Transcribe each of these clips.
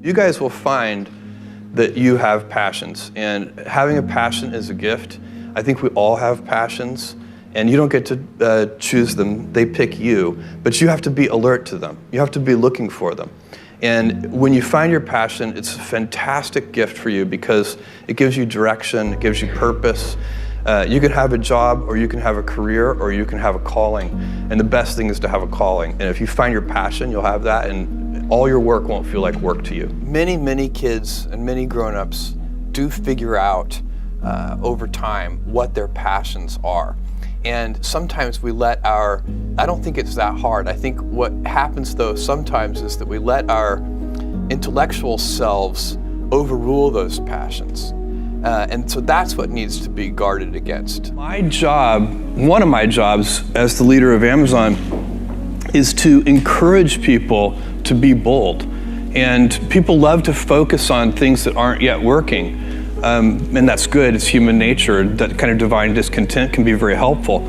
You guys will find that you have passions, and having a passion is a gift. I think we all have passions, and you don't get to choose them, they pick you, but you have to be alert to them. You have to be looking for them. And when you find your passion, it's a fantastic gift for you because it gives you direction, it gives you purpose. You can have a job, or you can have a career, or you can have a calling. And the best thing is to have a calling. And if you find your passion, you'll have that, and all your work won't feel like work to you. Many kids and many grown-ups do figure out over time what their passions are. And sometimes we let I don't think it's that hard. I think what happens though sometimes is that we let our intellectual selves overrule those passions. And so that's what needs to be guarded against. My job, one of my jobs as the leader of Amazon, is to encourage people to be bold. And people love to focus on things that aren't yet working. And that's good, it's human nature. That kind of divine discontent can be very helpful.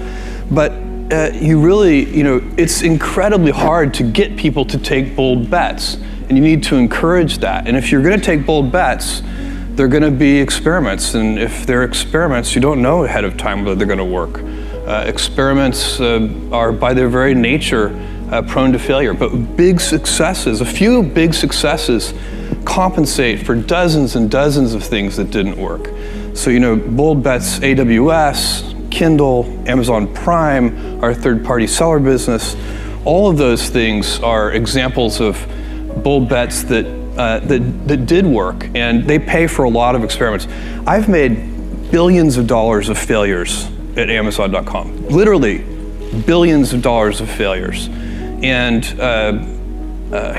But it's incredibly hard to get people to take bold bets. And you need to encourage that. And if you're gonna take bold bets, they're going to be experiments, and if they're experiments, you don't know ahead of time whether they're going to work. Experiments are by their very nature prone to failure, but a few big successes compensate for dozens and dozens of things that didn't work. So bold bets, AWS, Kindle, Amazon Prime, our third-party seller business, all of those things are examples of bold bets that did work, and they pay for a lot of experiments. I've made billions of dollars of failures at Amazon.com, literally billions of dollars of failures. And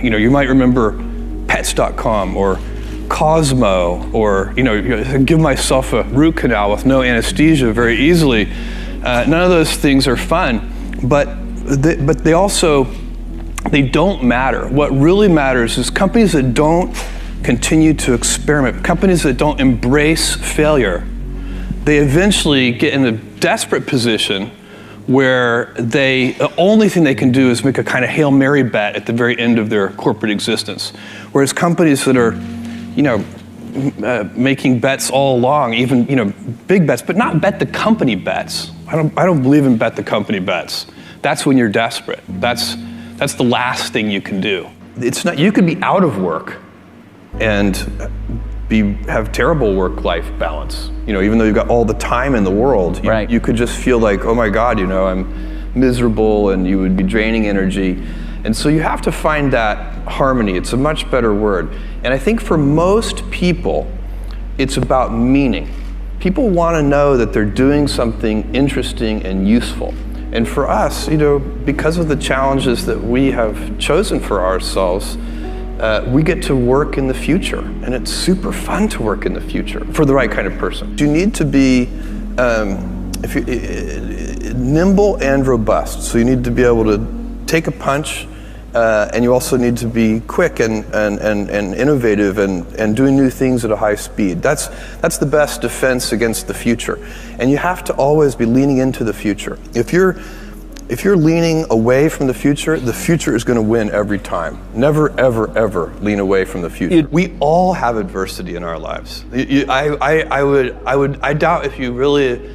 you might remember Pets.com or Cosmo, or give myself a root canal with no anesthesia very easily. None of those things are fun, but they don't matter. What really matters is companies that don't continue to experiment, companies that don't embrace failure, they eventually get in a desperate position where the only thing they can do is make a kind of Hail Mary bet at the very end of their corporate existence. Whereas companies that are, making bets all along, even, big bets, but not bet the company bets. I don't believe in bet the company bets. That's when you're desperate. That's the last thing you can do. It's not. You could be out of work and have terrible work-life balance. Even though you've got all the time in the world, right. You could just feel like, oh my God, I'm miserable, and you would be draining energy. And so you have to find that harmony. It's a much better word. And I think for most people, it's about meaning. People want to know that they're doing something interesting and useful. And for us, because of the challenges that we have chosen for ourselves, we get to work in the future, and it's super fun to work in the future for the right kind of person. You need to be nimble and robust. So you need to be able to take a punch, and you also need to be quick and innovative and doing new things at a high speed. That's the best defense against the future. And you have to always be leaning into the future. If you're leaning away from the future is going to win every time. Never, ever, ever lean away from the future. We all have adversity in our lives. I doubt if you really,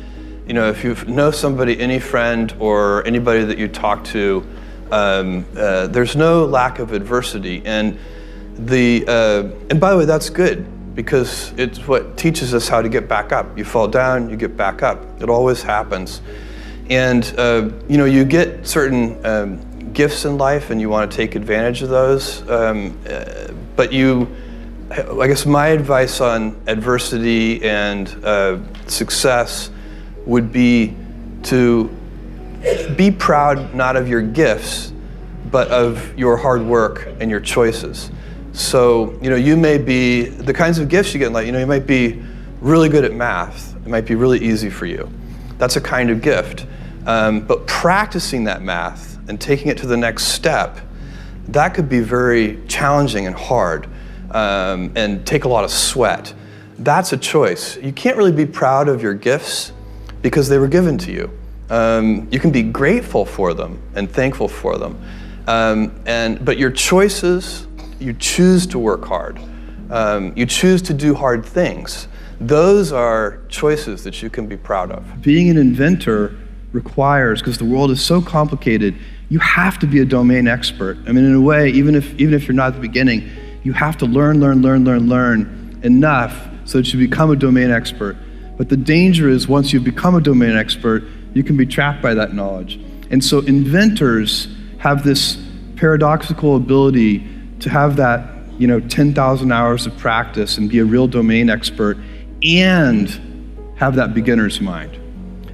if you know somebody, any friend or anybody that you talk to, there's no lack of adversity, and by the way, that's good, because it's what teaches us how to get back up. You fall down, you get back up. It always happens. And you get certain gifts in life, and you want to take advantage of those. But I guess my advice on adversity and success would be to be proud not of your gifts, but of your hard work and your choices. So, you may be, the kinds of gifts you get in life, you might be really good at math. It might be really easy for you. That's a kind of gift. But practicing that math and taking it to the next step, that could be very challenging and hard, and take a lot of sweat. That's a choice. You can't really be proud of your gifts because they were given to you. You can be grateful for them and thankful for them. But your choices you choose to work hard. You choose to do hard things. Those are choices that you can be proud of. Being an inventor requires, because the world is so complicated, you have to be a domain expert. I mean, in a way, even if you're not at the beginning, you have to learn enough so that you become a domain expert. But the danger is once you become a domain expert, you can be trapped by that knowledge. And so inventors have this paradoxical ability to have that 10,000 hours of practice and be a real domain expert and have that beginner's mind.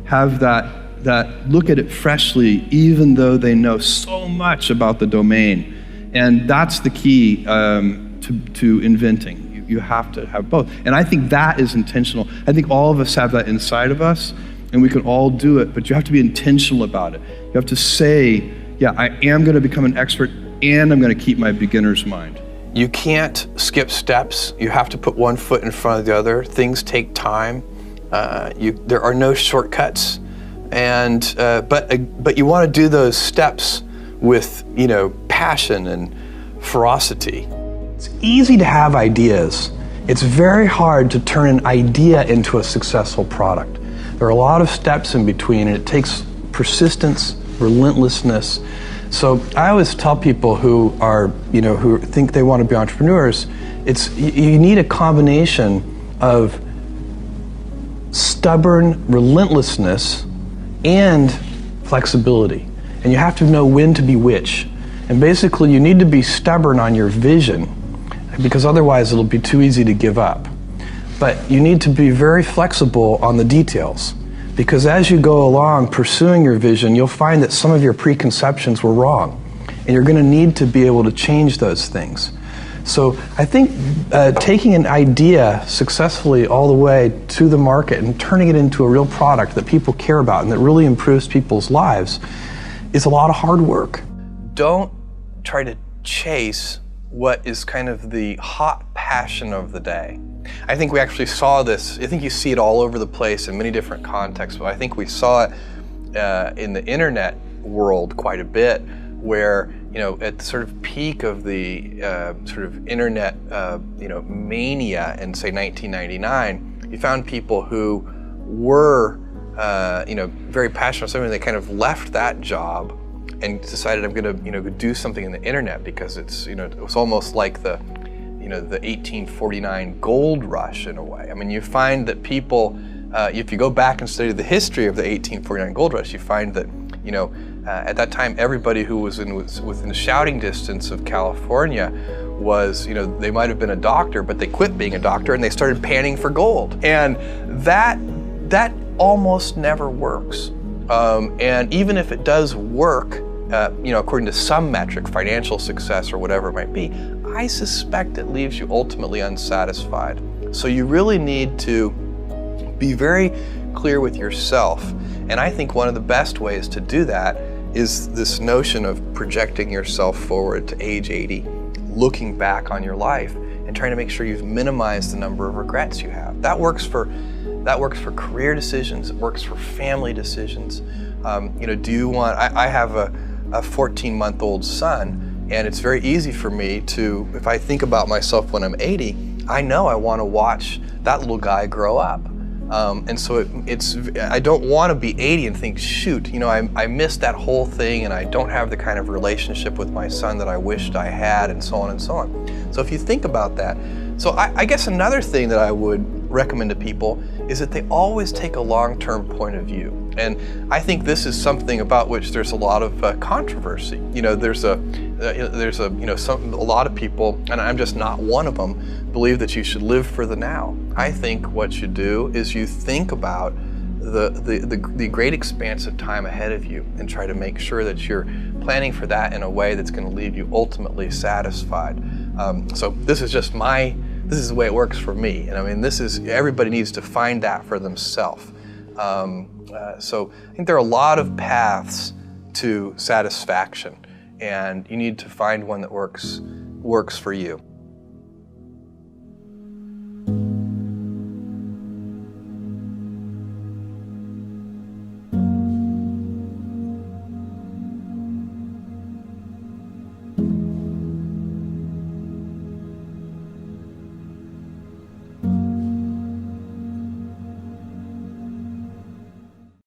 Have that look at it freshly, even though they know so much about the domain. And that's the key to inventing. You have to have both. And I think that is intentional. I think all of us have that inside of us, and we can all do it, but you have to be intentional about it. You have to say, yeah, I am going to become an expert, and I'm going to keep my beginner's mind. You can't skip steps. You have to put one foot in front of the other. Things take time. There are no shortcuts. And but you want to do those steps with passion and ferocity. It's easy to have ideas. It's very hard to turn an idea into a successful product. There are a lot of steps in between, and it takes persistence, relentlessness. So I always tell people who think they want to be entrepreneurs, you need a combination of stubborn relentlessness and flexibility. And you have to know when to be which. And basically you need to be stubborn on your vision, because otherwise it'll be too easy to give up. But you need to be very flexible on the details, because as you go along pursuing your vision, you'll find that some of your preconceptions were wrong, and you're going to need to be able to change those things. So I think taking an idea successfully all the way to the market and turning it into a real product that people care about and that really improves people's lives is a lot of hard work. Don't try to chase what is kind of the hot passion of the day. I think we actually saw this. I think you see it all over the place in many different contexts, but I think we saw it in the internet world quite a bit, where at the sort of peak of the sort of internet mania in say 1999, you found people who were very passionate about something. They kind of left that job and decided, I'm going to do something in the internet, because it's it was almost like the 1849 gold rush in a way. I mean, you find that people, if you go back and study the history of the 1849 gold rush, you find that at that time everybody who was within shouting distance of California was they might have been a doctor, but they quit being a doctor and they started panning for gold, and that almost never works. And even if it does work, according to some metric, financial success or whatever it might be, I suspect it leaves you ultimately unsatisfied. So you really need to be very clear with yourself. And I think one of the best ways to do that is this notion of projecting yourself forward to age 80, looking back on your life and trying to make sure you've minimized the number of regrets you have. That works for career decisions. It works for family decisions. Do you want? I have a 14-month-old son, and it's very easy for me to, if I think about myself when I'm 80, I know I want to watch that little guy grow up. And so I don't want to be 80 and think, shoot, I missed that whole thing, and I don't have the kind of relationship with my son that I wished I had, and so on and so on. So if you think about that, so I guess another thing that I would recommend to people is that they always take a long-term point of view. And I think this is something about which there's a lot of controversy. There's a lot of people, and I'm just not one of them, believe that you should live for the now. I think what you do is you think about the great expanse of time ahead of you and try to make sure that you're planning for that in a way that's going to leave you ultimately satisfied. So this is the way it works for me. And I mean, everybody needs to find that for themselves. So I think there are a lot of paths to satisfaction, and you need to find one that works for you.